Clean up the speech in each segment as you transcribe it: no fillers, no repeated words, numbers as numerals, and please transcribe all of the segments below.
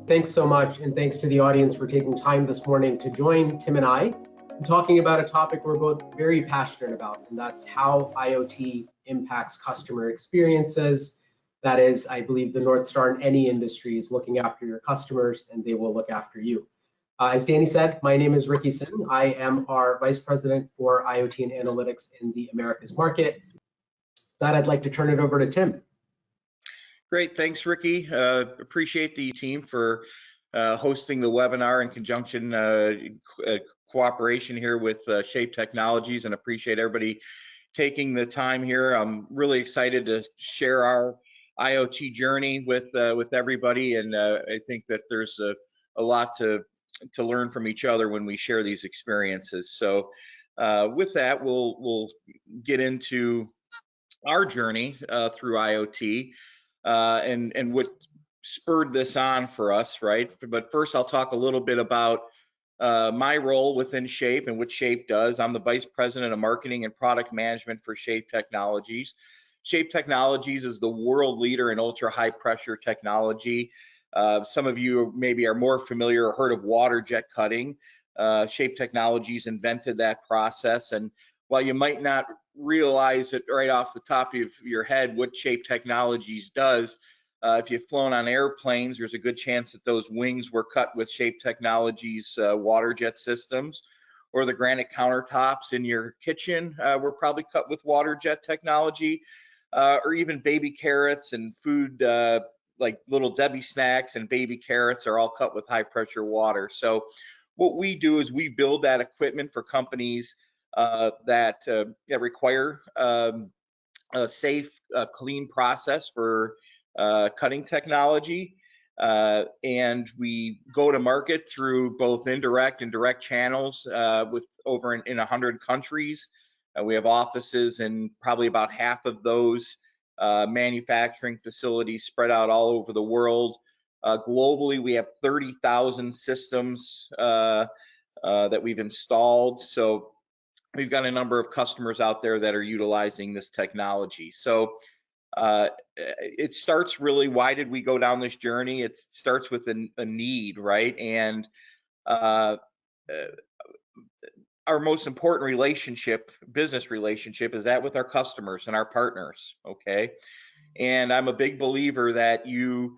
Thanks so much, and thanks to the audience for taking time this morning to join Tim and I in talking about a topic we're both very passionate about, and that's how IoT impacts customer experiences. That is, I believe, the North Star in any industry is looking after your customers, and they will look after you. As Danny said, my name is Ricky Sin. I am our Vice President for IoT and Analytics in the Americas market. With that, I'd like to turn it over to Tim. Great, thanks, Ricky. Appreciate the team for hosting the webinar in conjunction, cooperation here with Shape Technologies, and appreciate everybody taking the time here. I'm really excited to share our IoT journey with everybody, and I think that there's a lot to learn from each other when we share these experiences. So with that, we'll get into our journey through IoT. And what spurred this on for us, right? But first, I'll talk a little bit about my role within Shape and what Shape does. I'm the Vice President of Marketing and Product Management for Shape Technologies. Shape Technologies is the world leader in ultra high pressure technology. Some of you maybe are more familiar or heard of water jet cutting. Shape Technologies invented that process, and while you might not realize it right off the top of your head what Shape Technologies does, if you've flown on airplanes, there's a good chance that those wings were cut with Shape Technologies water jet systems, or the granite countertops in your kitchen were probably cut with water jet technology, or even baby carrots and food like Little Debbie snacks and baby carrots are all cut with high pressure water. So what we do is we build that equipment for companies that require a safe, clean process for cutting technology, and we go to market through both indirect and direct channels with over in 100 countries. We have offices in probably about half of those manufacturing facilities spread out all over the world. Globally, we have 30,000 systems that we've installed. So we've got a number of customers out there that are utilizing this technology. So it starts really, why did we go down this journey? It starts with a need, right? And our most important relationship, business relationship, is that with our customers and our partners, okay? And I'm a big believer that you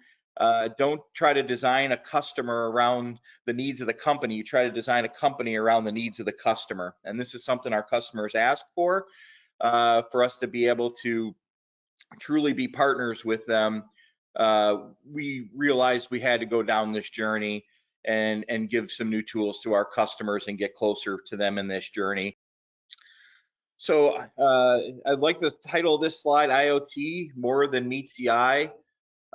don't try to design a customer around the needs of the company. You try to design a company around the needs of the customer. And this is something our customers ask for us to be able to truly be partners with them. We realized we had to go down this journey and give some new tools to our customers and get closer to them in this journey. So I'd like to title this slide, IoT, More Than Meets the Eye.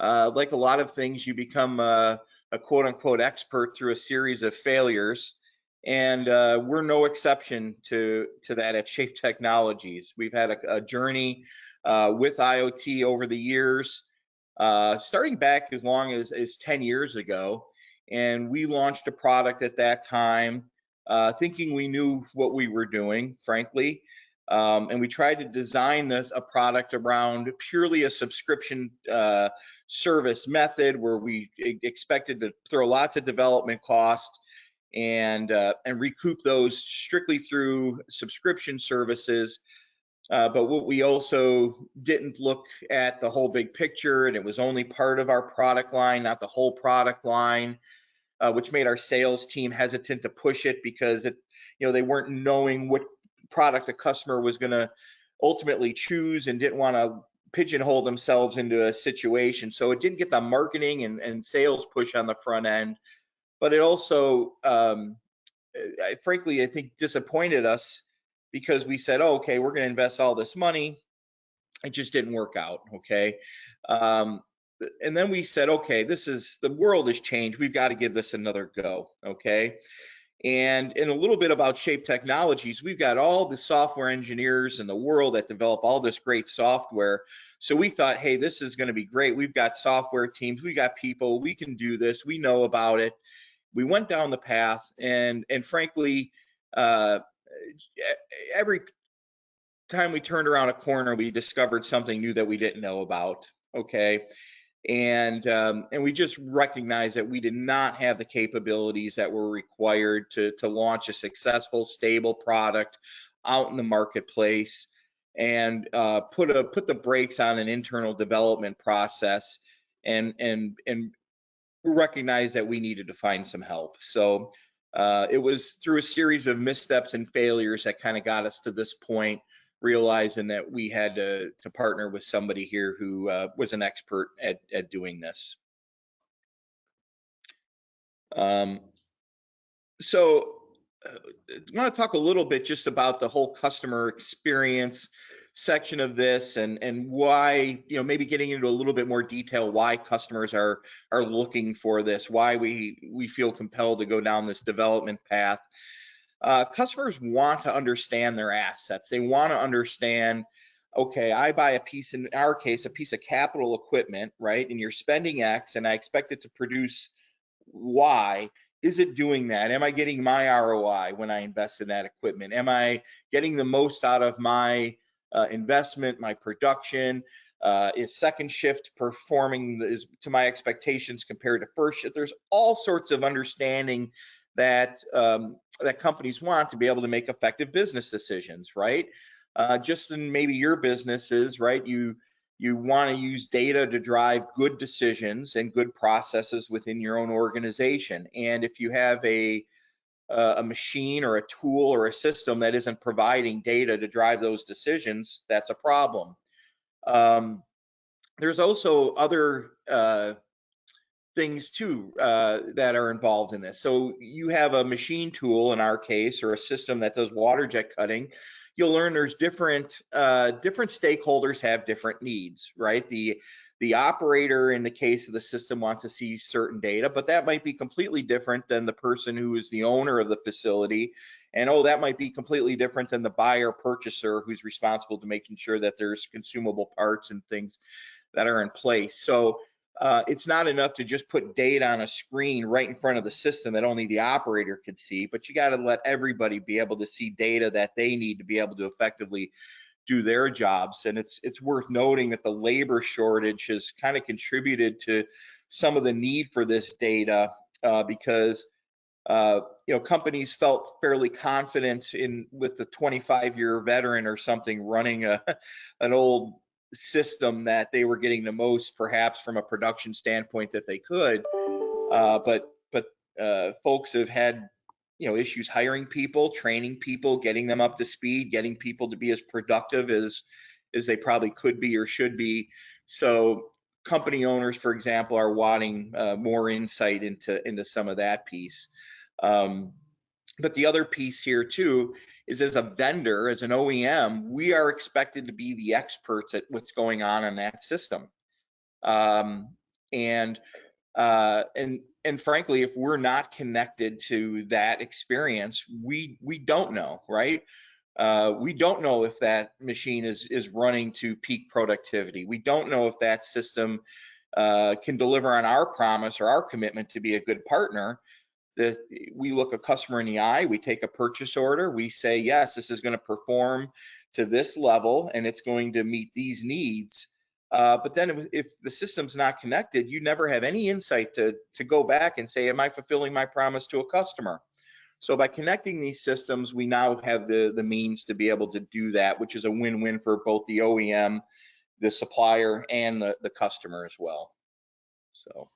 Like a lot of things, you become a quote unquote expert through a series of failures. And we're no exception to that at Shape Technologies. We've had a journey with IoT over the years, starting back as long as 10 years ago. And we launched a product at that time, thinking we knew what we were doing, frankly. And we tried to design a product around purely a subscription service method, where we expected to throw lots of development costs and recoup those strictly through subscription services. But what we also didn't look at the whole big picture, and it was only part of our product line, not the whole product line, which made our sales team hesitant to push it because they weren't knowing what product the customer was going to ultimately choose and didn't want to pigeonhole themselves into a situation. So it didn't get the marketing and sales push on the front end, but it also, frankly, I think disappointed us because we said, oh, okay, we're going to invest all this money. It just didn't work out, okay? And then we said, okay, the world has changed. We've got to give this another go, okay? And in a little bit about Shape Technologies, we've got all the software engineers in the world that develop all this great software. So we thought, hey, this is going to be great. We've got software teams, we got people, we can do this, we know about it. We went down the path, and frankly, every time we turned around a corner, we discovered something new that we didn't know about, okay? And we just recognized that we did not have the capabilities that were required to launch a successful, stable product out in the marketplace, and put the brakes on an internal development process, and recognize that we needed to find some help. So it was through a series of missteps and failures that kind of got us to this point, realizing that we had to partner with somebody here who was an expert at doing this. So I want to talk a little bit just about the whole customer experience section of this, and why, maybe getting into a little bit more detail why customers are looking for this, why we feel compelled to go down this development path. Customers want to understand their assets. They want to understand, okay, I buy a piece, in our case, a piece of capital equipment, right? And you're spending X and I expect it to produce Y. Is it doing that? Am I getting my ROI when I invest in that equipment? Am I getting the most out of my investment, my production? Is second shift performing to my expectations compared to first shift? There's all sorts of understanding that that companies want to be able to make effective business decisions, right? Just in maybe your businesses, right? You want to use data to drive good decisions and good processes within your own organization. And if you have a machine or a tool or a system that isn't providing data to drive those decisions, that's a problem. There's also other things too that are involved in this. So you have a machine tool, in our case, or a system that does water jet cutting. You'll learn there's different stakeholders have different needs, right? The operator, in the case of the system, wants to see certain data, but that might be completely different than the person who is the owner of the facility. And that might be completely different than the buyer purchaser who's responsible to making sure that there's consumable parts and things that are in place. So it's not enough to just put data on a screen right in front of the system that only the operator could see, but you got to let everybody be able to see data that they need to be able to effectively do their jobs. And it's worth noting that the labor shortage has kind of contributed to some of the need for this data, because companies felt fairly confident with the 25-year veteran or something running an old system that they were getting the most, perhaps from a production standpoint, that they could. But folks have had issues hiring people, training people, getting them up to speed, getting people to be as productive as they probably could be or should be. So company owners, for example, are wanting more insight into some of that piece. But the other piece here too is, as a vendor, as an OEM, we are expected to be the experts at what's going on in that system. And frankly, if we're not connected to that experience, we don't know, right? We don't know if that machine is running to peak productivity. We don't know if that system can deliver on our promise or our commitment to be a good partner. That we look a customer in the eye, we take a purchase order, we say, yes, this is going to perform to this level and it's going to meet these needs. But then if the system's not connected, you never have any insight to go back and say, am I fulfilling my promise to a customer? So by connecting these systems, we now have the means to be able to do that, which is a win-win for both the OEM, the supplier, and the customer as well. So.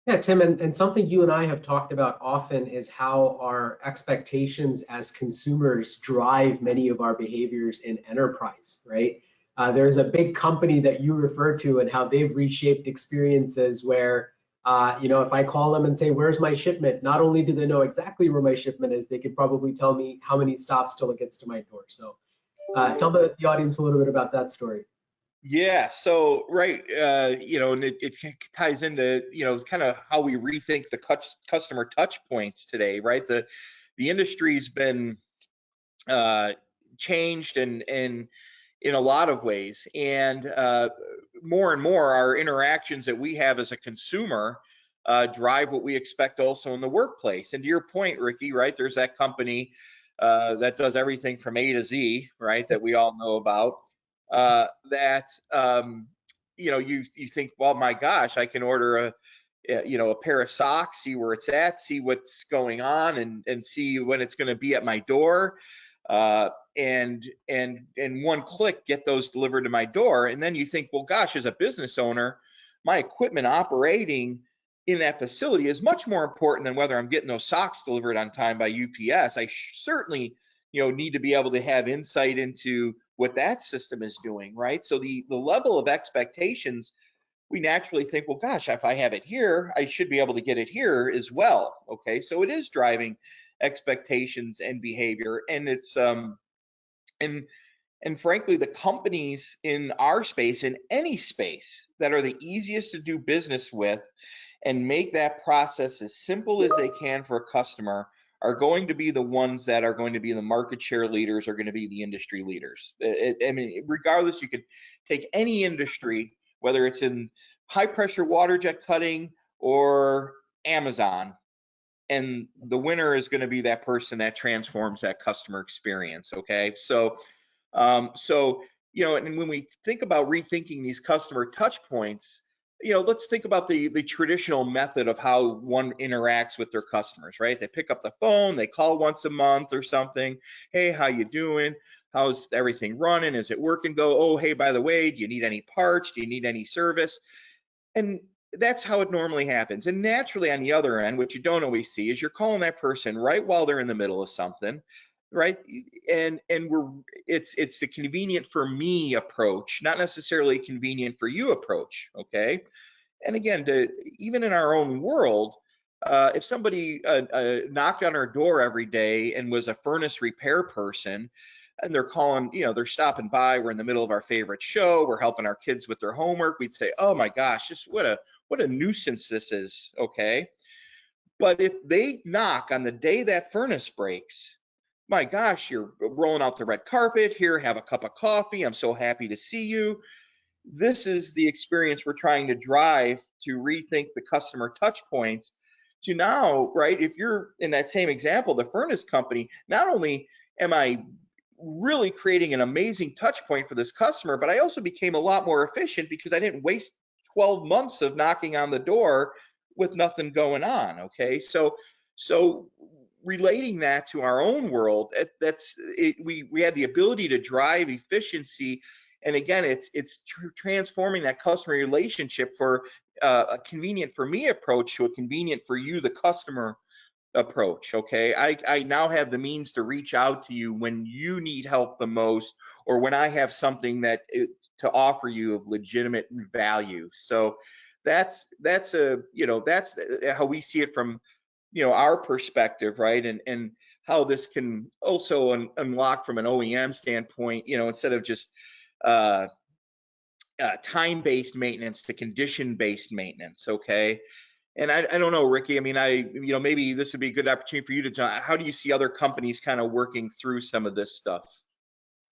Yeah, Tim, and something you and I have talked about often is how our expectations as consumers drive many of our behaviors in enterprise, right? There's a big company that you refer to and how they've reshaped experiences where, if I call them and say, where's my shipment? Not only do they know exactly where my shipment is, they could probably tell me how many stops till it gets to my door. So tell the audience a little bit about that story. Yeah, so right, and it ties into kind of how we rethink the customer touch points today, right? The industry's been changed and in a lot of ways, and more and more our interactions that we have as a consumer drive what we expect also in the workplace. And to your point, Ricky, right? There's that company that does everything from A to Z, right? That we all know about. That you think, well, my gosh, I can order a pair of socks, see where it's at, see what's going on, and see when it's going to be at my door, and one click get those delivered to my door. And then you think, well, gosh, as a business owner, my equipment operating in that facility is much more important than whether I'm getting those socks delivered on time by UPS. I certainly need to be able to have insight into what that system is doing, right? So the level of expectations, we naturally think, well, gosh, if I have it here, I should be able to get it here as well. Okay, so it is driving expectations and behavior, and it's and frankly, the companies in our space, in any space, that are the easiest to do business with and make that process as simple as they can for a customer are going to be the ones that are going to be the market share leaders, are going to be the industry leaders. I mean, regardless, you could take any industry, whether it's in high pressure water jet cutting or Amazon, and the winner is going to be that person that transforms that customer experience. Okay, so and when we think about rethinking these customer touch points, let's think about the traditional method of how one interacts with their customers, right? They pick up the phone, they call once a month or something. Hey, how you doing? How's everything running? Is it working? Go, oh, hey, by the way, do you need any parts? Do you need any service? And that's how it normally happens. And naturally, on the other end, what you don't always see is you're calling that person right while they're in the middle of something, right? And it's the convenient for me approach, not necessarily convenient for you approach. Okay. And again, even in our own world, if somebody knocked on our door every day and was a furnace repair person, and they're calling, they're stopping by, we're in the middle of our favorite show, we're helping our kids with their homework, we'd say, oh my gosh, just what a nuisance this is. Okay. But if they knock on the day that furnace breaks, my gosh, you're rolling out the red carpet, here, have a cup of coffee, I'm so happy to see you. This is the experience we're trying to drive to rethink the customer touch points to now, right? If you're in that same example, the furnace company, not only am I really creating an amazing touch point for this customer, but I also became a lot more efficient because I didn't waste 12 months of knocking on the door with nothing going on. Okay, so relating that to our own world, we have the ability to drive efficiency, and again, it's transforming that customer relationship for a convenient for me approach to a convenient for you, the customer approach. Okay, I now have the means to reach out to you when you need help the most, or when I have something to offer you of legitimate value. So that's how we see it from our perspective, right? And how this can also unlock from an OEM standpoint, instead of just time-based maintenance to condition-based maintenance. Okay. And I don't know, Ricky, I mean, maybe this would be a good opportunity for you to tell, how do you see other companies kind of working through some of this stuff?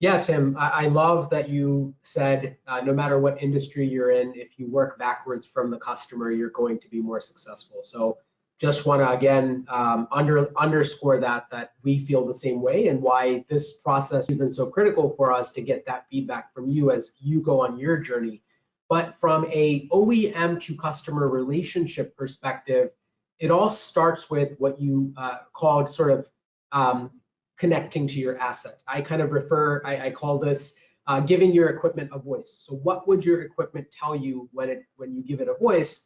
Yeah, Tim, I love that you said no matter what industry you're in, if you work backwards from the customer, you're going to be more successful. So just want to, again, underscore that we feel the same way, and why this process has been so critical for us to get that feedback from you as you go on your journey. But from a OEM to customer relationship perspective, it all starts with what you called sort of connecting to your asset. I kind of I call this giving your equipment a voice. So what would your equipment tell you when you give it a voice?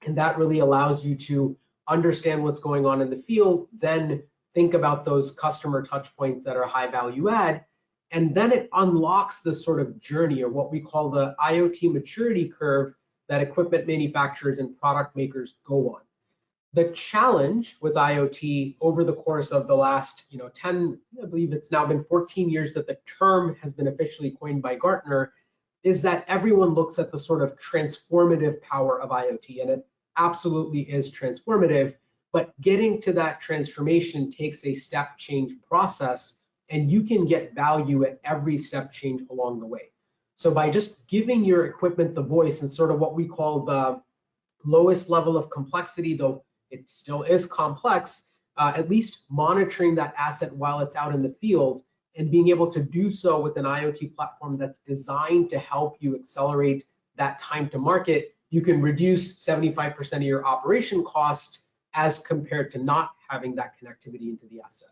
And that really allows you to understand what's going on in the field, then think about those customer touch points that are high value add. And then it unlocks this sort of journey, or what we call the IoT maturity curve, that equipment manufacturers and product makers go on. The challenge with IoT over the course of the last 10, I believe it's now been 14 years that the term has been officially coined by Gartner, is that everyone looks at the sort of transformative power of IoT, and it absolutely is transformative, but getting to that transformation takes a step change process, and you can get value at every step change along the way. So by just giving your equipment the voice and sort of what we call the lowest level of complexity, though it still is complex, at least monitoring that asset while it's out in the field, and being able to do so with an IoT platform that's designed to help you accelerate that time to market, you can reduce 75% of your operation cost as compared to not having that connectivity into the asset.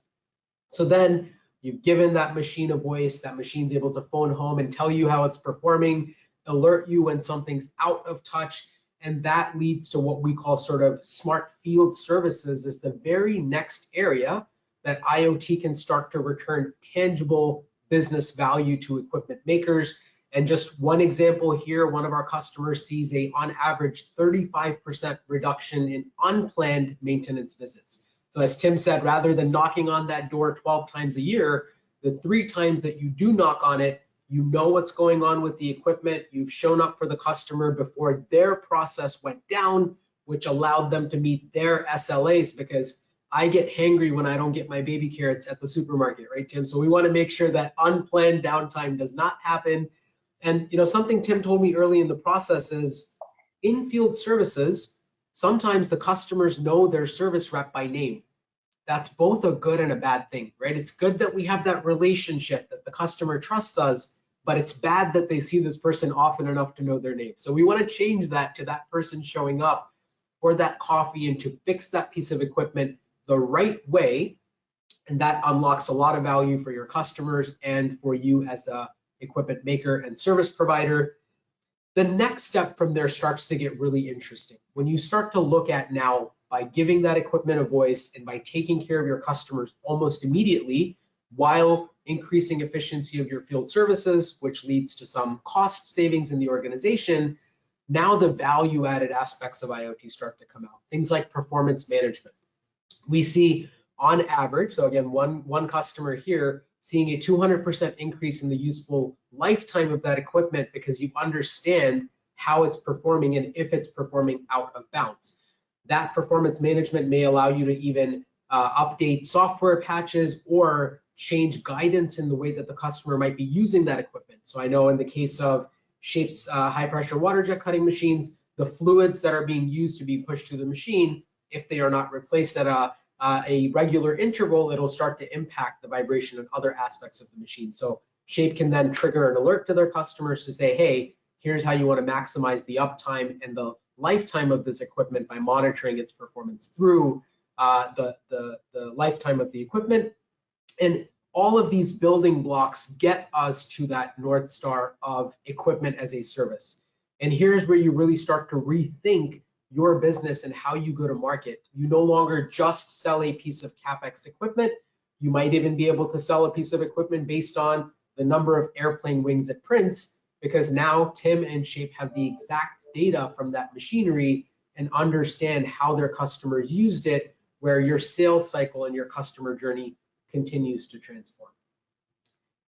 So then you've given that machine a voice, that machine's able to phone home and tell you how it's performing, alert you when something's out of touch, and that leads to what we call sort of smart field services is the very next area that IoT can start to return tangible business value to equipment makers. And just one example here, one of our customers sees on average 35% reduction in unplanned maintenance visits. So as Tim said, rather than knocking on that door 12 times a year, the 3 times that you do knock on it, you know what's going on with the equipment, you've shown up for the customer before their process went down, which allowed them to meet their SLAs, because I get hangry when I don't get my baby carrots at the supermarket, right, Tim? So we want to make sure that unplanned downtime does not happen. And something Tim told me early in the process is in-field services, sometimes the customers know their service rep by name. That's both a good and a bad thing, right? It's good that we have that relationship, that the customer trusts us, but it's bad that they see this person often enough to know their name. So we want to change that to that person showing up for that coffee and to fix that piece of equipment the right way. And that unlocks a lot of value for your customers and for you as a equipment maker and service provider. The next step from there starts to get really interesting. When you start to look at now, by giving that equipment a voice and by taking care of your customers almost immediately, while increasing efficiency of your field services, which leads to some cost savings in the organization, now the value-added aspects of IoT start to come out. Things like performance management. We see on average, so again, one customer here, seeing a 200% increase in the useful lifetime of that equipment because you understand how it's performing and if it's performing out of bounds. That performance management may allow you to even update software patches or change guidance in the way that the customer might be using that equipment. So I know in the case of Shape's high pressure water jet cutting machines, the fluids that are being used to be pushed through the machine, if they are not replaced at a regular interval, it'll start to impact the vibration and other aspects of the machine. So Shape can then trigger an alert to their customers to say, hey, here's how you want to maximize the uptime and the lifetime of this equipment by monitoring its performance through the lifetime of the equipment. And all of these building blocks get us to that North Star of equipment as a service. And here's where you really start to rethink your business and how you go to market. You no longer just sell a piece of CapEx equipment. You might even be able to sell a piece of equipment based on the number of airplane wings it prints, because now Tim and Shape have the exact data from that machinery and understand how their customers used it, where your sales cycle and your customer journey continues to transform.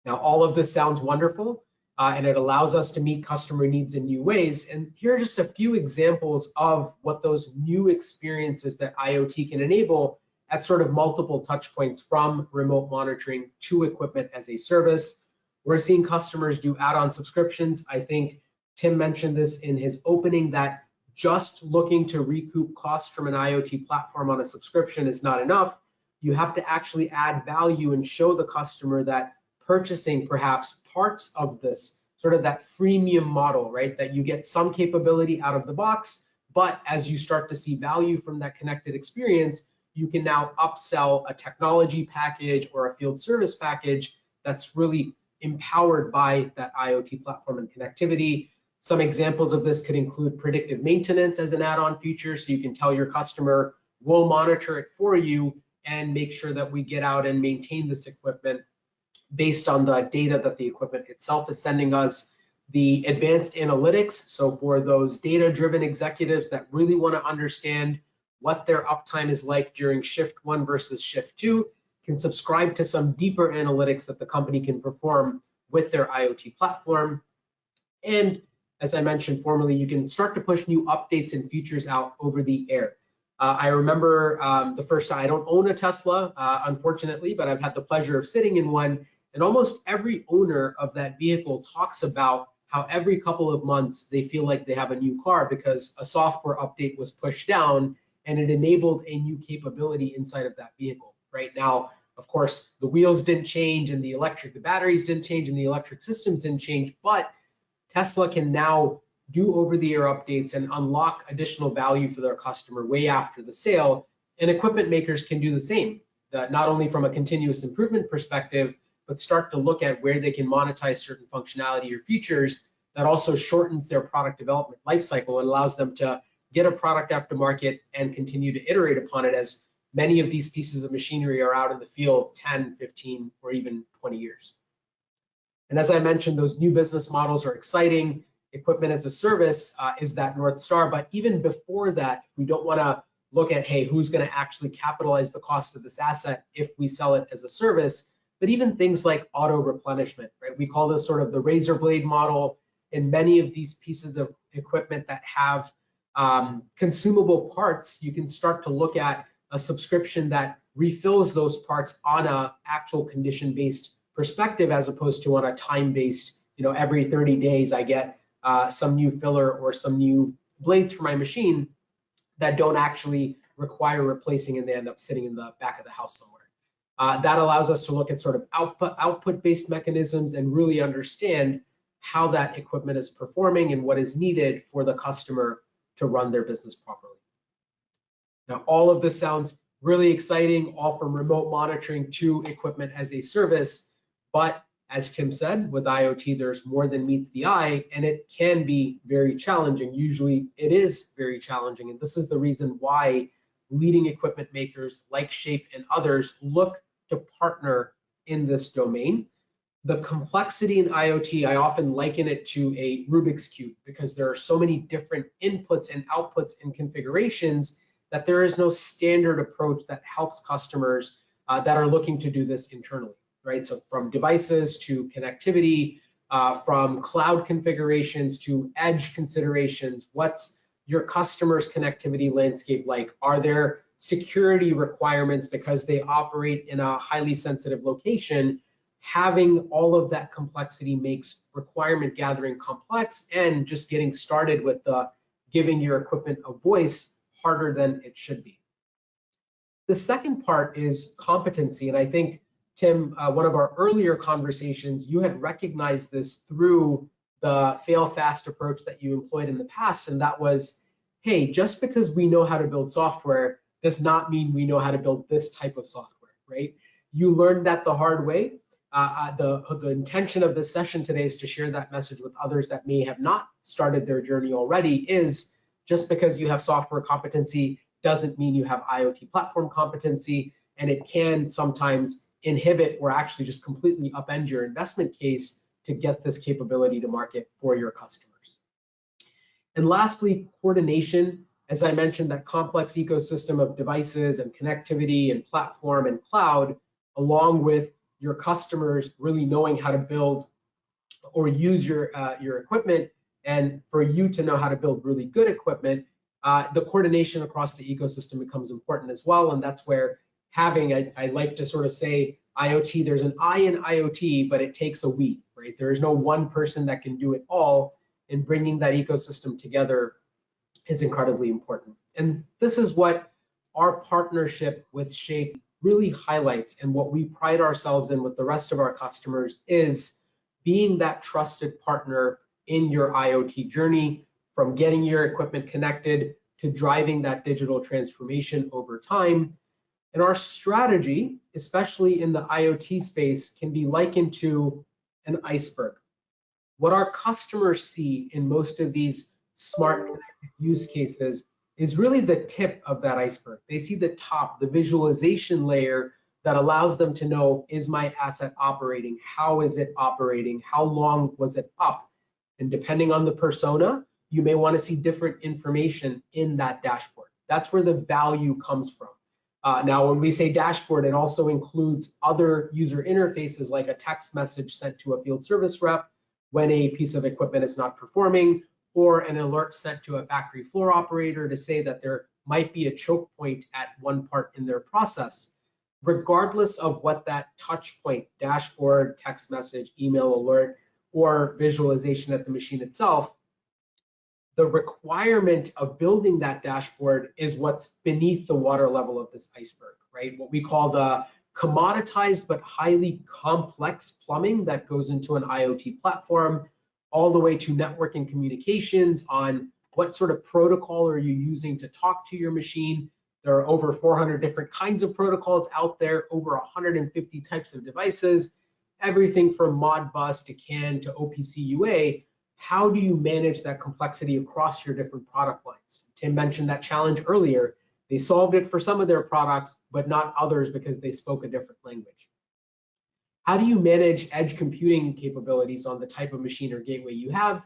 Now, all of this sounds wonderful, and it allows us to meet customer needs in new ways. And here are just a few examples of what those new experiences that IoT can enable at sort of multiple touch points, from remote monitoring to equipment as a service. We're seeing customers do add-on subscriptions. I think Tim mentioned this in his opening, that just looking to recoup costs from an IoT platform on a subscription is not enough. You have to actually add value and show the customer that purchasing perhaps parts of this, sort of that freemium model, right? That you get some capability out of the box, but as you start to see value from that connected experience, you can now upsell a technology package or a field service package that's really empowered by that IoT platform and connectivity. Some examples of this could include predictive maintenance as an add-on feature, so you can tell your customer, we'll monitor it for you and make sure that we get out and maintain this equipment based on the data that the equipment itself is sending us. The advanced analytics, so for those data-driven executives that really want to understand what their uptime is like during shift 1 versus shift 2, can subscribe to some deeper analytics that the company can perform with their IoT platform. And as I mentioned formerly, you can start to push new updates and features out over the air. I remember the first time, I don't own a Tesla, unfortunately, but I've had the pleasure of sitting in one, and almost every owner of that vehicle talks about how every couple of months they feel like they have a new car because a software update was pushed down and it enabled a new capability inside of that vehicle. Right now, of course, the wheels didn't change and the batteries didn't change and the electric systems didn't change, but Tesla can now do over-the-air updates, and unlock additional value for their customer way after the sale. And equipment makers can do the same, not only from a continuous improvement perspective, but start to look at where they can monetize certain functionality or features that also shortens their product development lifecycle and allows them to get a product out to market and continue to iterate upon it, as many of these pieces of machinery are out in the field 10, 15, or even 20 years. And as I mentioned, those new business models are exciting. Equipment as a service is that North Star. But even before that, if we don't want to look at, hey, who's going to actually capitalize the cost of this asset if we sell it as a service, but even things like auto replenishment, right? We call this sort of the razor blade model. In many of these pieces of equipment that have consumable parts, you can start to look at a subscription that refills those parts on a actual condition-based perspective, as opposed to on a time-based, every 30 days I get some new filler or some new blades for my machine that don't actually require replacing, and they end up sitting in the back of the house somewhere. That allows us to look at sort of output-based mechanisms and really understand how that equipment is performing and what is needed for the customer to run their business properly. Now, all of this sounds really exciting, all from remote monitoring to equipment as a service. But as Tim said, with IoT, there's more than meets the eye, and it can be very challenging. Usually it is very challenging. And this is the reason why leading equipment makers like Shape and others look to partner in this domain. The complexity in IoT, I often liken it to a Rubik's Cube, because there are so many different inputs and outputs and configurations that there is no standard approach that helps customers that are looking to do this internally, right? So from devices to connectivity, from cloud configurations to edge considerations, what's your customer's connectivity landscape like? Are there security requirements because they operate in a highly sensitive location? Having all of that complexity makes requirement gathering complex, and just getting started with giving your equipment a voice harder than it should be. The second part is competency, and I think, Tim, one of our earlier conversations, you had recognized this through the fail fast approach that you employed in the past, and that was, hey, just because we know how to build software does not mean we know how to build this type of software, right? You learned that the hard way. The intention of this session today is to share that message with others that may have not started their journey already. Is just because you have software competency doesn't mean you have IoT platform competency, and it can sometimes inhibit or actually just completely upend your investment case to get this capability to market for your customers. And lastly, coordination. As I mentioned, that complex ecosystem of devices and connectivity and platform and cloud, along with your customers really knowing how to build or use your equipment, and for you to know how to build really good equipment, the coordination across the ecosystem becomes important as well. And that's where having, I like to sort of say, IoT, there's an I in IoT, but it takes a we, right? There is no one person that can do it all, and bringing that ecosystem together is incredibly important. And this is what our partnership with Shape really highlights, and what we pride ourselves in with the rest of our customers is being that trusted partner in your IoT journey, from getting your equipment connected to driving that digital transformation over time. And our strategy, especially in the IoT space, can be likened to an iceberg. What our customers see in most of these smart connected use cases is really the tip of that iceberg. They see the top, the visualization layer that allows them to know, is my asset operating? How is it operating? How long was it up? And depending on the persona, you may want to see different information in that dashboard. That's where the value comes from. Now, when we say dashboard, it also includes other user interfaces, like a text message sent to a field service rep when a piece of equipment is not performing, or an alert sent to a factory floor operator to say that there might be a choke point at one part in their process. Regardless of what that touch point, dashboard, text message, email alert, or visualization at the machine itself, the requirement of building that dashboard is what's beneath the water level of this iceberg, right? What we call the commoditized but highly complex plumbing that goes into an IoT platform, all the way to network and communications on what sort of protocol are you using to talk to your machine. There are over 400 different kinds of protocols out there, over 150 types of devices, everything from Modbus to CAN to OPC UA. How do you manage that complexity across your different product lines? Tim mentioned that challenge earlier. They solved it for some of their products, but not others because they spoke a different language. How do you manage edge computing capabilities on the type of machine or gateway you have?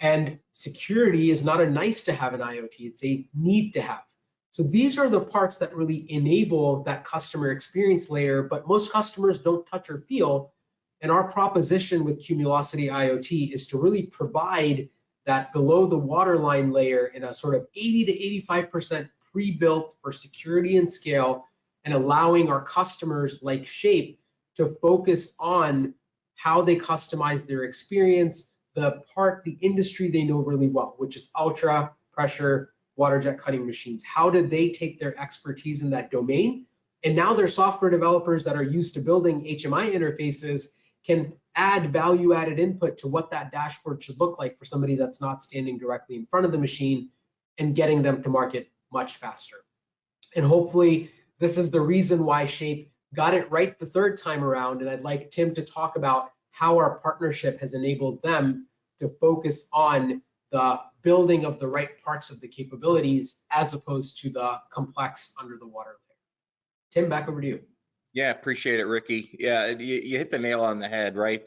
And security is not a nice to have in IoT, it's a need to have. So these are the parts that really enable that customer experience layer, but most customers don't touch or feel. And our proposition with Cumulocity IoT is to really provide that below the waterline layer in a sort of 80 to 85% pre-built for security and scale, and allowing our customers like Shape to focus on how they customize their experience, the industry they know really well, which is ultra pressure water jet cutting machines. How did they take their expertise in that domain? And now their software developers that are used to building HMI interfaces can add value-added input to what that dashboard should look like for somebody that's not standing directly in front of the machine, and getting them to market much faster. And hopefully this is the reason why Shape got it right the third time around. And I'd like Tim to talk about how our partnership has enabled them to focus on the building of the right parts of the capabilities as opposed to the complex under the water layer. Tim, back over to you. Yeah, appreciate it, Ricky. Yeah, you hit the nail on the head, right?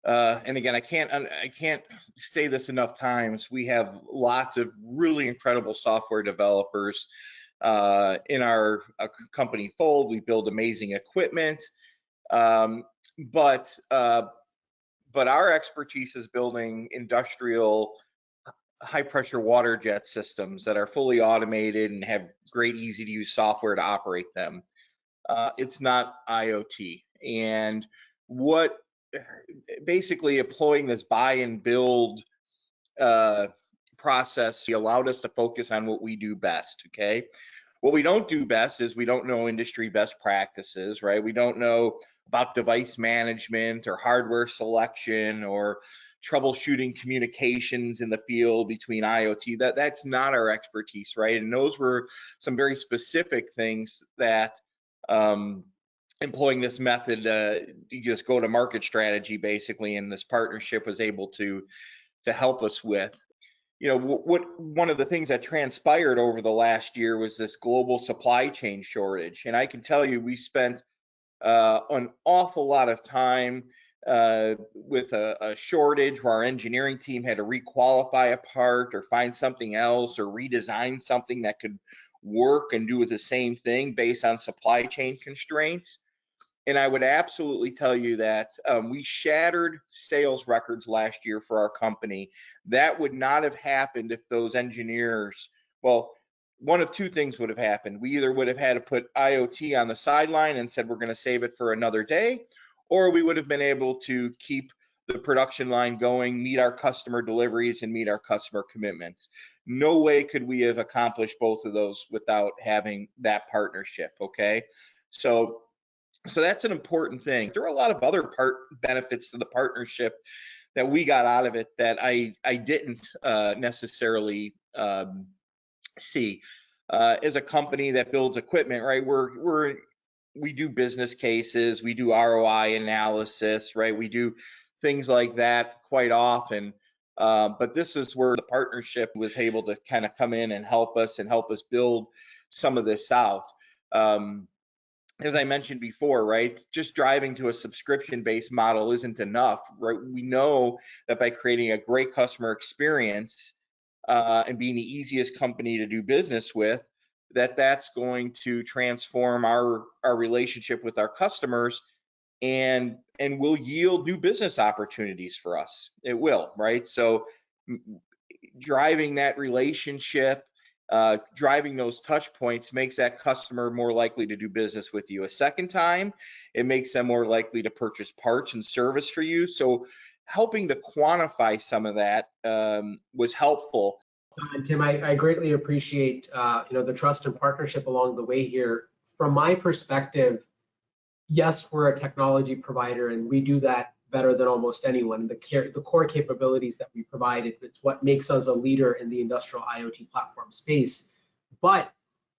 And again, I can't say this enough times. We have lots of really incredible software developers in our company fold. We build amazing equipment, but our expertise is building industrial high pressure water jet systems that are fully automated and have great, easy to use software to operate them. It's not IoT. And what basically employing this buy and build process allowed us to focus on what we do best, okay? What we don't do best is we don't know industry best practices, right? We don't know about device management or hardware selection or troubleshooting communications in the field between IoT. That's not our expertise, right? And those were some very specific things that employing this method, you just go to market strategy basically, and this partnership was able to help us with. You know, one of the things that transpired over the last year was this global supply chain shortage, and I can tell you we spent an awful lot of time with a shortage where our engineering team had to requalify a part or find something else or redesign something that could work and do the same thing based on supply chain constraints. And I would absolutely tell you that we shattered sales records last year for our company. That would not have happened if those engineers, well, one of two things would have happened. We either would have had to put IoT on the sideline and said we're going to save it for another day, or we would have been able to keep the production line going, meet our customer deliveries, and meet our customer commitments. No way could we have accomplished both of those without having that partnership, okay? So that's an important thing. There are a lot of other benefits to the partnership that we got out of it that I didn't necessarily see. As a company that builds equipment, right? We do business cases, we do ROI analysis, right? We do things like that quite often. But this is where the partnership was able to kind of come in and help us build some of this out. As I mentioned before, right, just driving to a subscription-based model isn't enough, right? We know that by creating a great customer experience and being the easiest company to do business with, that's going to transform our relationship with our customers and will yield new business opportunities for us. It will, right? So driving that relationship, driving those touch points makes that customer more likely to do business with you a second time. It makes them more likely to purchase parts and service for you. So helping to quantify some of that was helpful. And Tim, I greatly appreciate the trust and partnership along the way here. From my perspective, yes, we're a technology provider and we do that better than almost anyone. The core capabilities that we provide, it's what makes us a leader in the industrial IoT platform space. But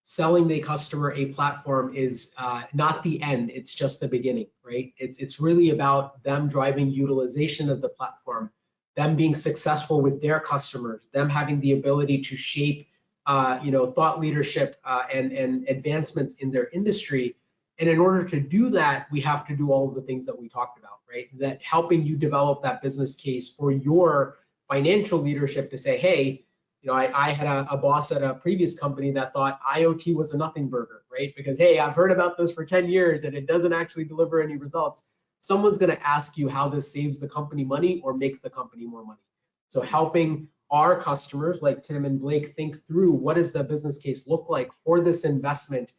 selling the customer a platform is not the end, it's just the beginning, right? It's really about them driving utilization of the platform, them being successful with their customers, them having the ability to shape thought leadership and advancements in their industry. And in order to do that, we have to do all of the things that we talked about, right? That helping you develop that business case for your financial leadership to say, hey, I had a boss at a previous company that thought IoT was a nothing burger, right? Because, hey, I've heard about this for 10 years and it doesn't actually deliver any results. Someone's going to ask you how this saves the company money or makes the company more money. So helping our customers like Tim and Blake think through what does the business case look like for this investment,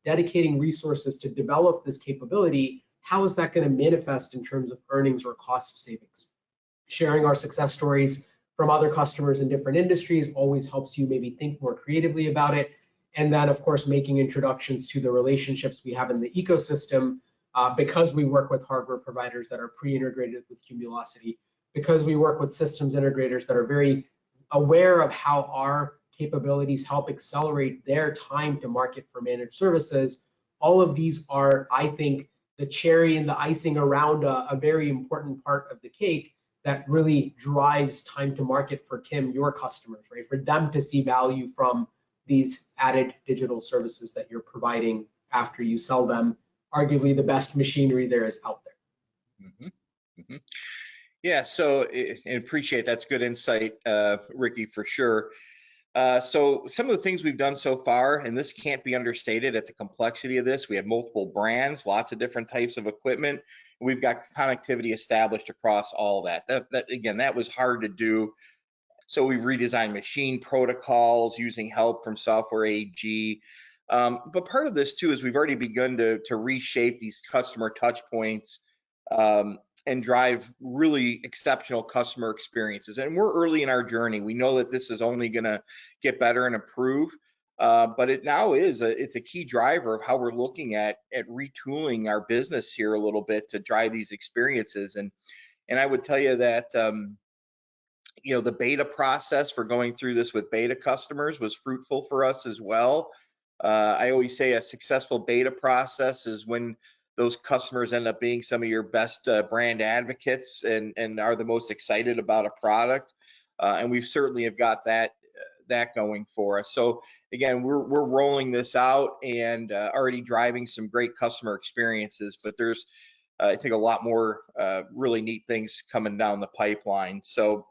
dedicating resources to develop this capability, how is that going to manifest in terms of earnings or cost savings? Sharing our success stories from other customers in different industries always helps you maybe think more creatively about it. And then, of course, making introductions to the relationships we have in the ecosystem because we work with hardware providers that are pre-integrated with Cumulocity, because we work with systems integrators that are very aware of how our capabilities help accelerate their time to market for managed services. All of these are, I think, the cherry and the icing around a very important part of the cake that really drives time to market for Tim, your customers, right? For them to see value from these added digital services that you're providing after you sell them, arguably the best machinery there is out there. Mm-hmm. Mm-hmm. Yeah, so I appreciate that's good insight, Ricky, for sure. So some of the things we've done so far, and this can't be understated at the complexity of this, we have multiple brands, lots of different types of equipment. We've got connectivity established across all that. Again, that was hard to do. So we've redesigned machine protocols using help from Software AG. But part of this too is we've already begun to reshape these customer touch points and drive really exceptional customer experiences. And we're early in our journey. We know that this is only going to get better and improve, but it now it's a key driver of how we're looking at retooling our business here a little bit to drive these experiences. And I would tell you that the beta process for going through this with beta customers was fruitful for us as well. I always say a successful beta process is when those customers end up being some of your best brand advocates and are the most excited about a product. And we certainly have got that going for us. So again, we're rolling this out and already driving some great customer experiences, but there's I think a lot more really neat things coming down the pipeline. So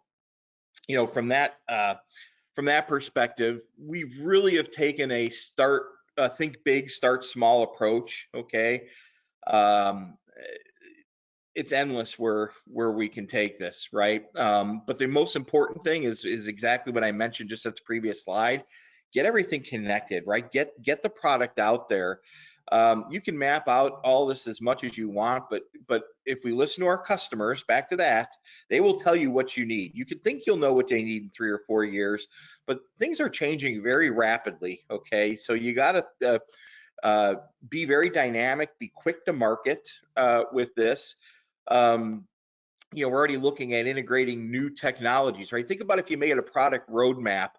from that perspective, we really have taken a think big, start small approach. Okay. It's endless where we can take this, right? But the most important thing is exactly what I mentioned just at the previous slide. Get everything connected, right? Get the product out there. You can map out all this as much as you want, but if we listen to our customers, back to that, they will tell you what you need. You could think you'll know what they need in 3 or 4 years, but things are changing very rapidly. Okay, so you got to be very dynamic, be quick to market with this. We're already looking at integrating new technologies, right? Think about if you made a product roadmap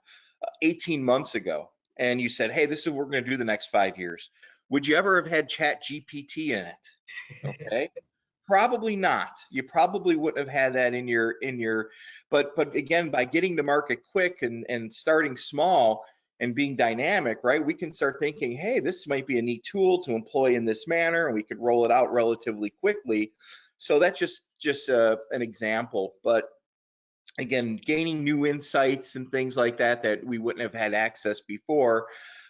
18 months ago and you said, hey, this is what we're going to do the next 5 years. Would you ever have had Chat GPT in it? Okay. Probably not. You probably wouldn't have had that in your but again, by getting to market quick and starting small and being dynamic, right, we can start thinking, hey, this might be a neat tool to employ in this manner, and we could roll it out relatively quickly. So that's just an example. But again, gaining new insights and things like that we wouldn't have had access before.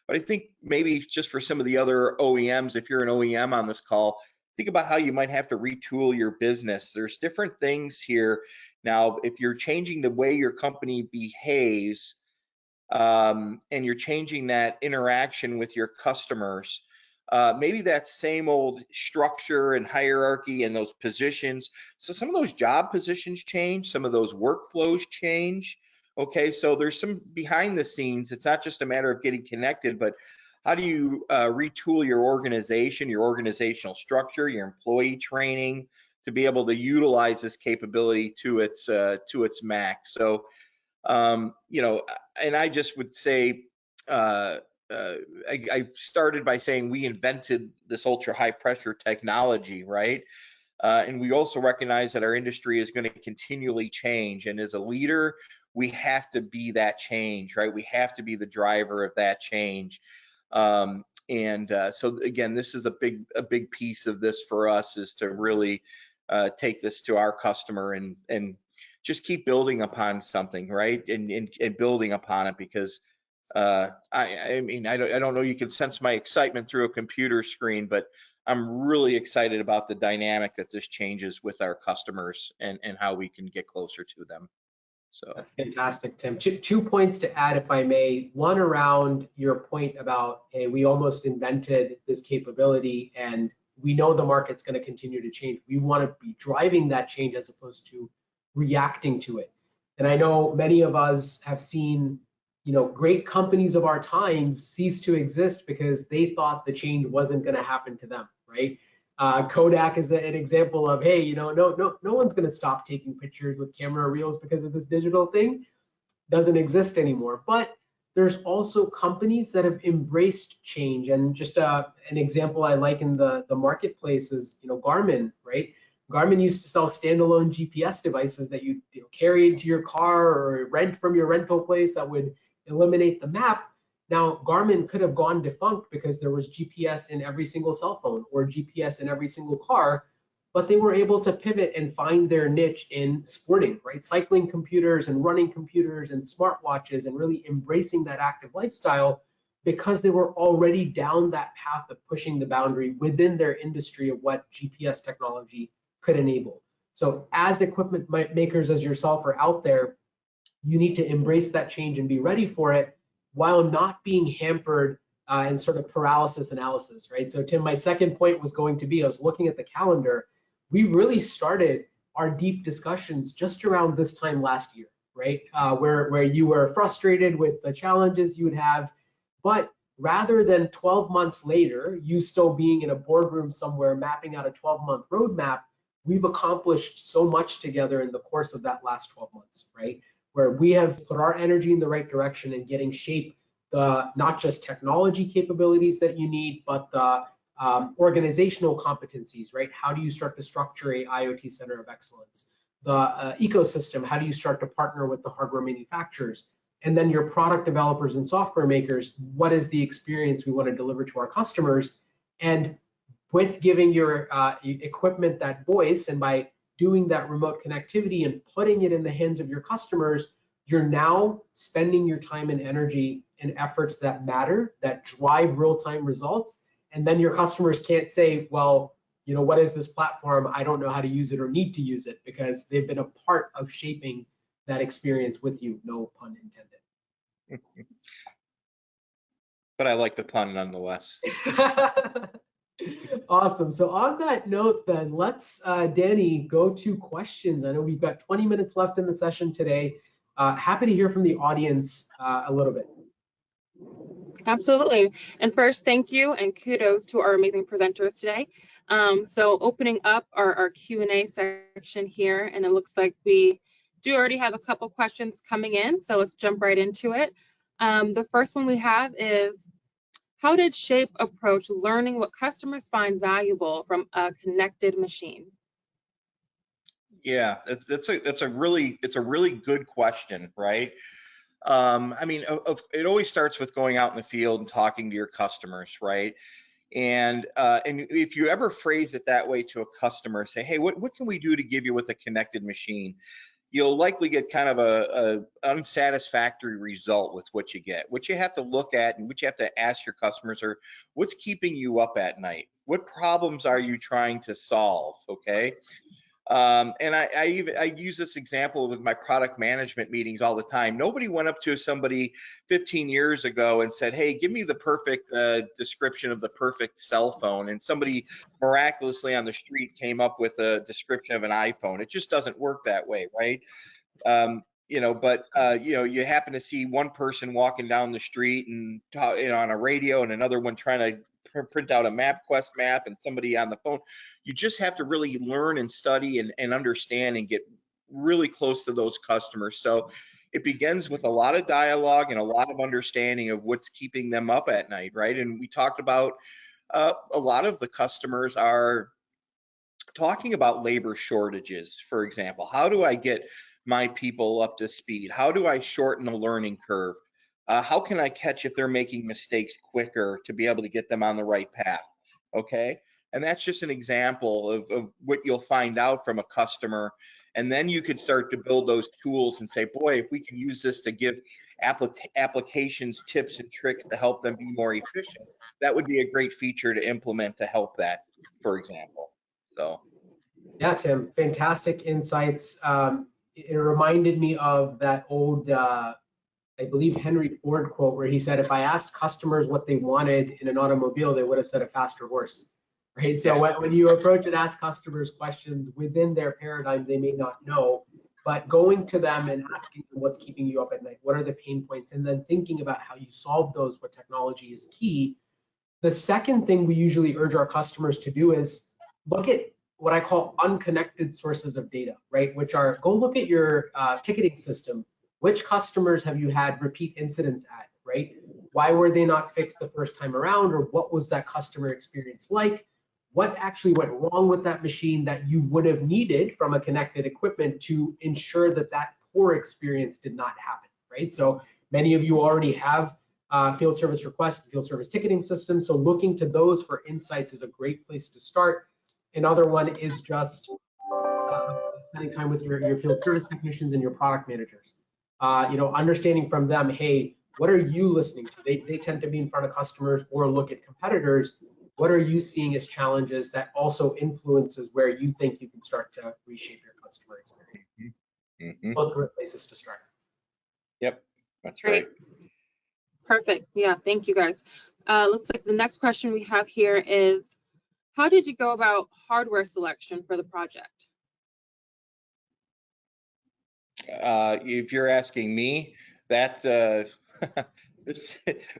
But I think maybe just for some of the other OEMs, if you're an OEM on this call, think about how you might have to retool your business. There's different things here. Now, if you're changing the way your company behaves, and you're changing that interaction with your customers, maybe that same old structure and hierarchy and those positions. So some of those job positions change, some of those workflows change. Okay, so there's some behind the scenes. It's not just a matter of getting connected, but how do you retool your organization, your organizational structure, your employee training to be able to utilize this capability to its max. So, you know, and I just would say, I started by saying we invented this ultra high pressure technology, right? And we also recognize that our industry is going to continually change. And as a leader, we have to be that change, right? We have to be the driver of that change. So again, this is a big piece of this for us, is to really take this to our customer and just keep building upon something, right? And building upon it, because I mean, I don't know, you can sense my excitement through a computer screen, but I'm really excited about the dynamic that this changes with our customers and how we can get closer to them. So That's fantastic, Tim. Two points to add, if I may. One around your point about, hey, we almost invented this capability and we know the market's going to continue to change. We want to be driving that change as opposed to reacting to it. And I know many of us have seen, you know, great companies of our times cease to exist because they thought the change wasn't going to happen to them, right? Kodak is an example of, hey, you know, no one's going to stop taking pictures with camera reels because of this digital thing. Doesn't exist anymore. But there's also companies that have embraced change. And just an example I like in the marketplace is, you know, Garmin, right? Garmin used to sell standalone GPS devices that you know, carry into your car or rent from your rental place that would eliminate the map. Now, Garmin could have gone defunct because there was GPS in every single cell phone or GPS in every single car, but they were able to pivot and find their niche in sporting, right? Cycling computers and running computers and smartwatches, and really embracing that active lifestyle because they were already down that path of pushing the boundary within their industry of what GPS technology could enable. So as equipment makers as yourself are out there, you need to embrace that change and be ready for it, while not being hampered in sort of paralysis analysis, right? So Tim, my second point was going to be, I was looking at the calendar, we really started our deep discussions just around this time last year, right? Where you were frustrated with the challenges you would have, but rather than 12 months later, you still being in a boardroom somewhere mapping out a 12-month roadmap, we've accomplished so much together in the course of that last 12 months, right? Where we have put our energy in the right direction and getting shape the not just technology capabilities that you need, but the organizational competencies, right? How do you start to structure a IoT center of excellence? The ecosystem, how do you start to partner with the hardware manufacturers? And then your product developers and software makers, what is the experience we want to deliver to our customers? And with giving your equipment that voice, and by doing that remote connectivity and putting it in the hands of your customers, you're now spending your time and energy in efforts that matter, that drive real-time results. And then your customers can't say, well, you know, what is this platform? I don't know how to use it or need to use it, because they've been a part of shaping that experience with you, no pun intended. But I like the pun nonetheless. Awesome. So on that note, then let's, Danny, go to questions. I know we've got 20 minutes left in the session today. Happy to hear from the audience a little bit. Absolutely. And first, thank you and kudos to our amazing presenters today. So opening up our Q&A section here, and it looks like we do already have a couple questions coming in, so let's jump right into it. The first one we have is, how did Shape approach learning what customers find valuable from a connected machine? Yeah, it's a really good question, right? I mean, it always starts with going out in the field and talking to your customers, right? And if you ever phrase it that way to a customer, say, hey, what can we do to give you with a connected machine? You'll likely get kind of a unsatisfactory result with what you get. What you have to look at and what you have to ask your customers are, what's keeping you up at night? What problems are you trying to solve? Okay. And I use this example with my product management meetings all the time. Nobody went up to somebody 15 years ago and said, hey, give me the perfect description of the perfect cell phone. And somebody miraculously on the street came up with a description of an iPhone. It just doesn't work that way, right? You know, but you know, you happen to see one person walking down the street and on a radio, and another one trying to print out a MapQuest map and somebody on the phone. You just have to really learn and study and understand and get really close to those customers. So it begins with a lot of dialogue and a lot of understanding of what's keeping them up at night, right? And we talked about a lot of the customers are talking about labor shortages, for example. How do I get my people up to speed? How do I shorten the learning curve? How can I catch if they're making mistakes quicker to be able to get them on the right path? Okay. And that's just an example of what you'll find out from a customer. And then you could start to build those tools and say, boy, if we can use this to give applications tips and tricks to help them be more efficient, that would be a great feature to implement to help that, for example. So. Yeah, Tim, fantastic insights. It reminded me of that old, I believe Henry Ford quote where he said, if I asked customers what they wanted in an automobile, they would have said a faster horse, right? So when you approach and ask customers questions within their paradigm, they may not know, but going to them and asking them what's keeping you up at night, what are the pain points, and then thinking about how you solve those, what technology is key. The second thing we usually urge our customers to do is look at what I call unconnected sources of data, right? Which are, go look at your ticketing system. Which customers have you had repeat incidents at, right? Why were they not fixed the first time around, or what was that customer experience like? What actually went wrong with that machine that you would have needed from a connected equipment to ensure that that poor experience did not happen, right? So many of you already have field service request, field service ticketing systems. So looking to those for insights is a great place to start. Another one is just spending time with your field service technicians and your product managers. Understanding from them, hey, what are you listening to? They tend to be in front of customers or look at competitors. What are you seeing as challenges that also influences where you think you can start to reshape your customer experience? Mm-hmm. Both great places to start. Yep, that's right. Perfect. Yeah, thank you guys. Looks like the next question we have here is, how did you go about hardware selection for the project? If you're asking me, that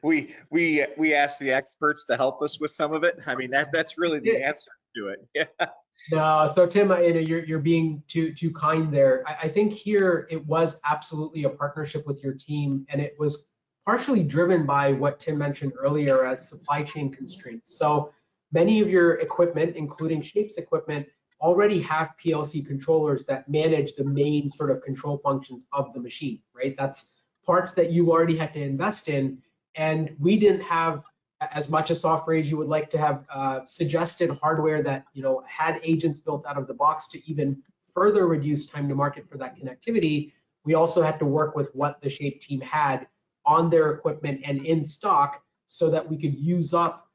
we asked the experts to help us with some of it. I mean, that's really the answer to it. Yeah. No, so Tim, you're being too kind there. I think here it was absolutely a partnership with your team, and it was partially driven by what Tim mentioned earlier as supply chain constraints. So many of your equipment, including Shape's equipment, already have PLC controllers that manage the main sort of control functions of the machine, right? That's parts that you already had to invest in, and we didn't have as much as software as you would like to have suggested hardware that had agents built out of the box to even further reduce time to market for that connectivity. We also had to work with what the Shape team had on their equipment and in stock so that we could use up,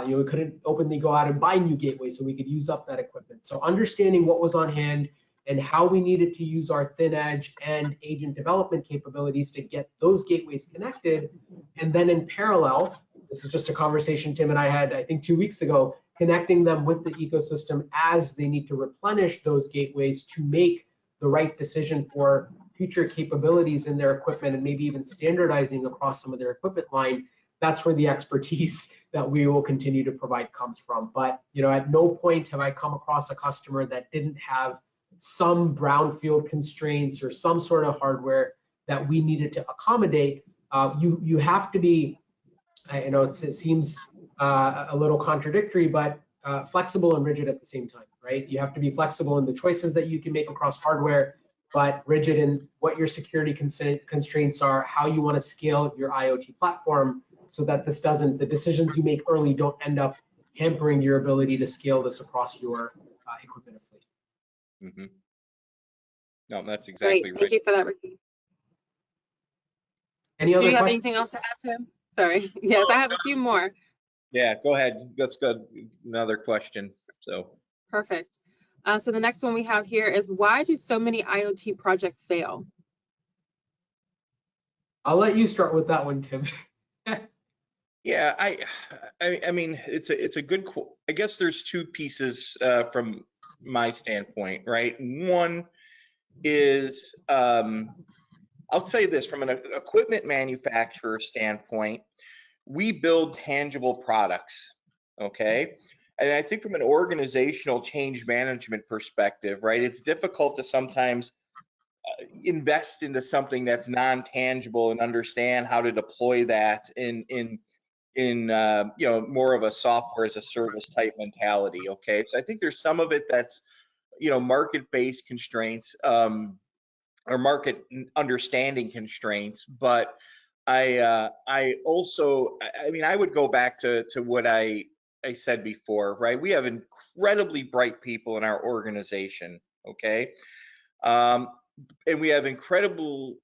we couldn't openly go out and buy new gateways, so we could use up that equipment. So understanding what was on hand and how we needed to use our thin edge and agent development capabilities to get those gateways connected. And then in parallel, this is just a conversation Tim and I had, I think 2 weeks ago, connecting them with the ecosystem as they need to replenish those gateways to make the right decision for future capabilities in their equipment and maybe even standardizing across some of their equipment line. That's where the expertise that we will continue to provide comes from. But at no point have I come across a customer that didn't have some brownfield constraints or some sort of hardware that we needed to accommodate. You have to be, it seems a little contradictory, but flexible and rigid at the same time, right? You have to be flexible in the choices that you can make across hardware, but rigid in what your security constraints are, how you want to scale your IoT platform, so that the decisions you make early don't end up hampering your ability to scale this across your equipment fleet. Mm-hmm. No, that's exactly Great. right. Thank you for that, Ricky. Any other Do you have questions? anything else to add, Tim? Sorry. Yes, I have a few more. Yeah, go ahead. Let's go another question. So Perfect. So the next one we have here is, why do so many IoT projects fail? I'll let you start with that one, Tim. yeah, I mean, it's a good. I guess there's two pieces from my standpoint, right? One is I'll say this from an equipment manufacturer standpoint, we build tangible products. okay? And I think from an organizational change management perspective, right, it's difficult to sometimes invest into something that's non-tangible and understand how to deploy that in you know, more of a software as a service type mentality. Okay, so I think there's some of it that's, you know, market-based constraints, or market understanding constraints, but I also, I mean, I would go back to what I said before, right? We have incredibly bright people in our organization, okay, um, and we have incredible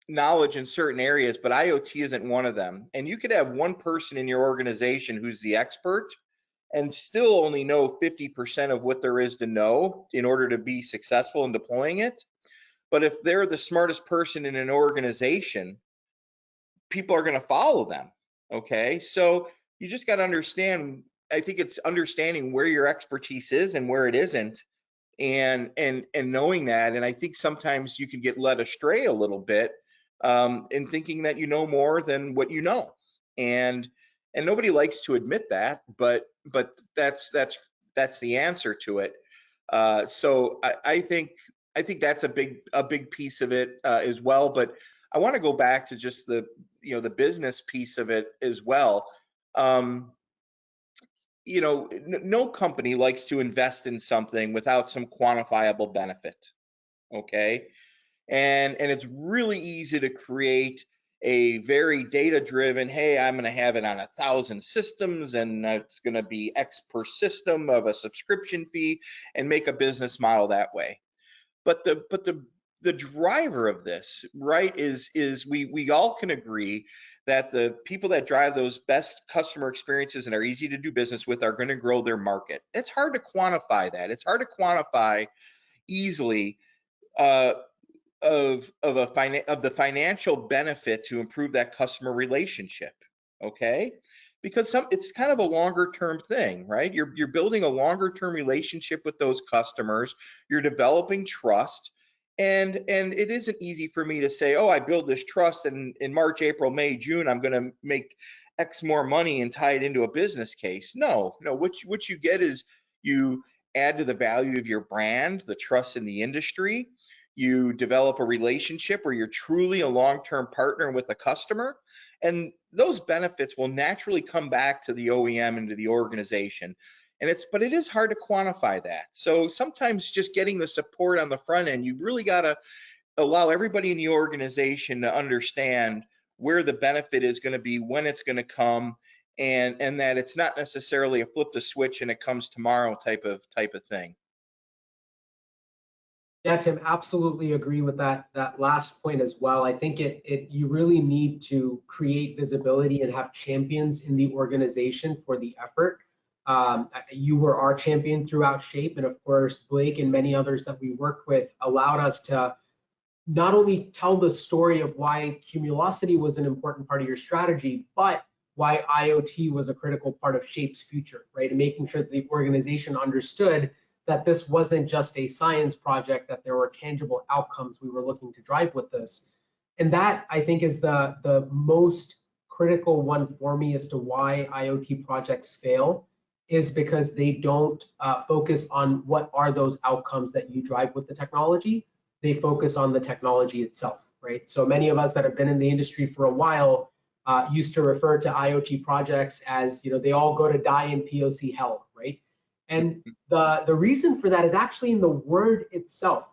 knowledge in certain areas, but IoT isn't one of them. And you could have one person in your organization who's the expert and still only know 50% of what there is to know in order to be successful in deploying it. But if they're the smartest person in an organization, people are going to follow them. Okay. So you just got to understand, I think it's understanding where your expertise is and where it isn't, and knowing that. And I think sometimes you can get led astray a little bit, in thinking that you know more than what you know. And nobody likes to admit that, but that's the answer to it. So I think that's a big piece of it, as well. But I want to go back to just the, you know, the business piece of it as well. You know, no company likes to invest in something without some quantifiable benefit. Okay, and it's really easy to create a very data driven, hey, I'm going to have it on 1,000 systems and it's going to be X per system of a subscription fee, and make a business model that way. But the driver of this, right, is we all can agree that the people that drive those best customer experiences and are easy to do business with are going to grow their market. It's hard to quantify that. It's hard to quantify easily, of the financial benefit to improve that customer relationship. Okay, because it's kind of a longer term thing, right? You're building a longer term relationship with those customers. You're developing trust, and it isn't easy for me to say, oh, I build this trust, and in March, April, May, June, I'm going to make X more money and tie it into a business case. No, what you get is you add to the value of your brand, the trust in the industry. You develop a relationship where you're truly a long-term partner with the customer, and those benefits will naturally come back to the OEM and to the organization. But it is hard to quantify that. So sometimes just getting the support on the front end, you really got to allow everybody in the organization to understand where the benefit is going to be, when it's going to come, and that it's not necessarily a flip the switch and it comes tomorrow type of thing. Yeah, Tim, absolutely agree with that last point as well. I think you really need to create visibility and have champions in the organization for the effort. You were our champion throughout Shape, and of course, Blake and many others that we worked with allowed us to not only tell the story of why Cumulocity was an important part of your strategy, but why IoT was a critical part of Shape's future, right? And making sure that the organization understood that this wasn't just a science project, that there were tangible outcomes we were looking to drive with this. And that, I think, is the most critical one for me as to why IoT projects fail, is because they don't focus on what are those outcomes that you drive with the technology. They focus on the technology itself, right? So many of us that have been in the industry for a while used to refer to IoT projects as, you know, they all go to die in POC hell, right? And the reason for that is actually in the word itself.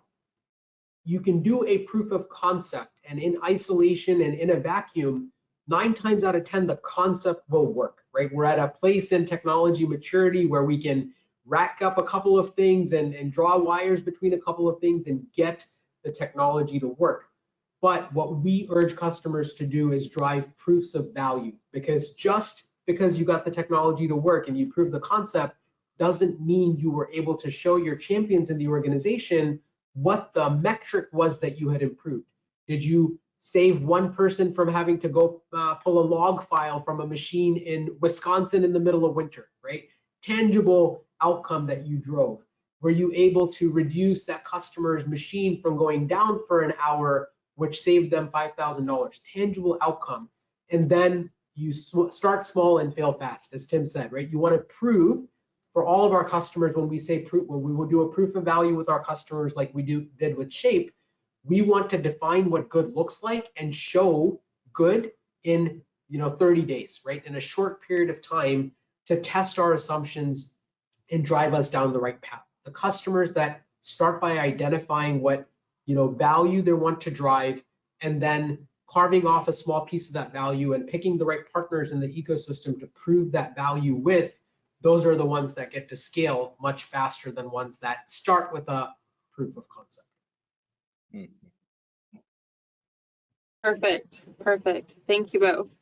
You can do a proof of concept, and in isolation and in a vacuum, 9 times out of 10, the concept will work, right? We're at a place in technology maturity where we can rack up a couple of things and draw wires between a couple of things and get the technology to work. But what we urge customers to do is drive proofs of value, because just because you got the technology to work and you prove the concept doesn't mean you were able to show your champions in the organization what the metric was that you had improved. Did you save one person from having to go pull a log file from a machine in Wisconsin in the middle of winter, right? Tangible outcome that you drove. Were you able to reduce that customer's machine from going down for an hour, which saved them $5,000? Tangible outcome. And then you start small and fail fast, as Tim said, right? You want to prove for all of our customers, when we say proof, when we will do a proof of value with our customers like we did with Shape, we want to define what good looks like and show good in 30 days, right? In a short period of time to test our assumptions and drive us down the right path. The customers that start by identifying what value they want to drive, and then carving off a small piece of that value and picking the right partners in the ecosystem to prove that value with, those are the ones that get to scale much faster than ones that start with a proof of concept. Perfect. Thank you both.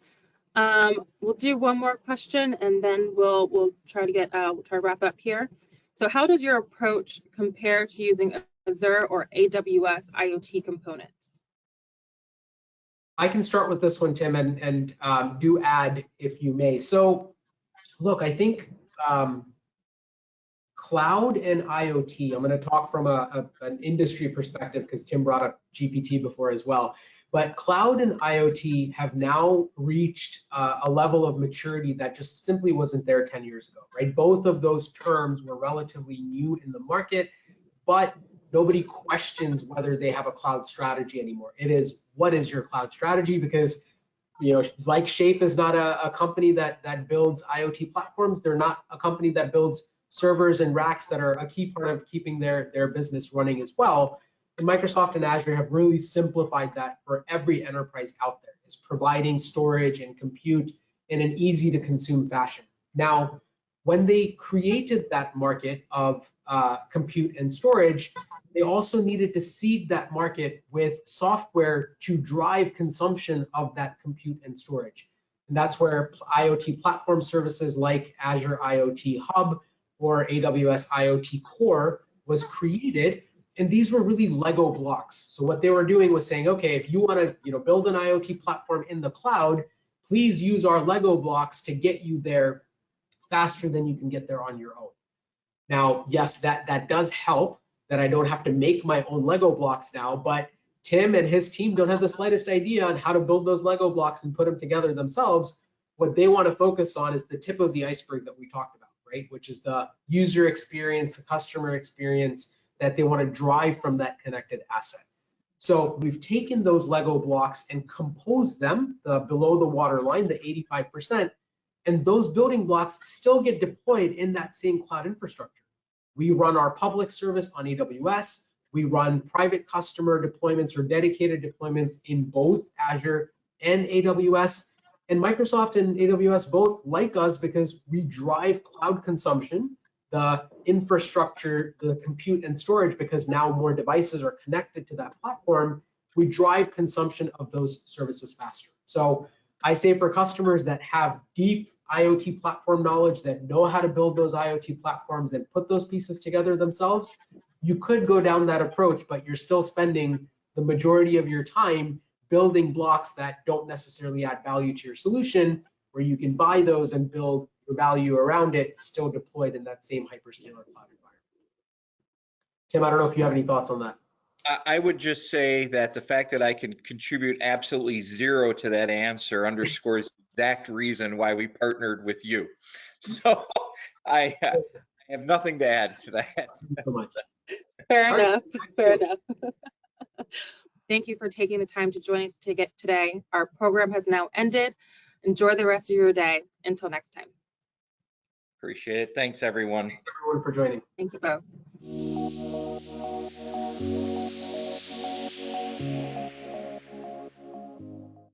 We'll do one more question and then we'll try to wrap up here. So how does your approach compare to using Azure or AWS IoT components? I can start with this one, Tim, and do add if you may. So look, I think cloud and IoT, I'm going to talk from an industry perspective because Tim brought up GPT before as well. But cloud and IoT have now reached a level of maturity that just simply wasn't there 10 years ago, right? Both of those terms were relatively new in the market, but nobody questions whether they have a cloud strategy anymore. It is, what is your cloud strategy? Because like Shape is not a company that builds IoT platforms. They're not a company that builds servers and racks that are a key part of keeping their business running as well. And Microsoft and Azure have really simplified that for every enterprise out there. It's providing storage and compute in an easy to consume fashion. Now, when they created that market of compute and storage, they also needed to seed that market with software to drive consumption of that compute and storage. And that's where IoT platform services like Azure IoT Hub or AWS IoT Core was created. And these were really Lego blocks. So what they were doing was saying, okay, if you want to build an IoT platform in the cloud, please use our Lego blocks to get you there faster than you can get there on your own. Now, yes, that does help that I don't have to make my own Lego blocks now, but Tim and his team don't have the slightest idea on how to build those Lego blocks and put them together themselves. What they want to focus on is the tip of the iceberg that we talked about, right? Which is the user experience, the customer experience that they want to drive from that connected asset. So we've taken those Lego blocks and composed them, below the waterline, the 85%, and those building blocks still get deployed in that same cloud infrastructure. We run our public service on AWS. We run private customer deployments or dedicated deployments in both Azure and AWS. And Microsoft and AWS both like us because we drive cloud consumption, the infrastructure, the compute and storage, because now more devices are connected to that platform. We drive consumption of those services faster. So I say for customers that have deep IoT platform knowledge, that know how to build those IoT platforms and put those pieces together themselves, you could go down that approach, but you're still spending the majority of your time building blocks that don't necessarily add value to your solution, where you can buy those and build your value around it, still deployed in that same hyperscaler cloud environment. Tim, I don't know if you have any thoughts on that. I would just say that the fact that I can contribute absolutely zero to that answer underscores the exact reason why we partnered with you. So I have nothing to add to that. Thank you so much. Fair enough. Thank you for taking the time to join us today. Our program has now ended. Enjoy the rest of your day. Until next time. Appreciate it. Thanks, everyone. Thanks, everyone, for joining. Thank you both.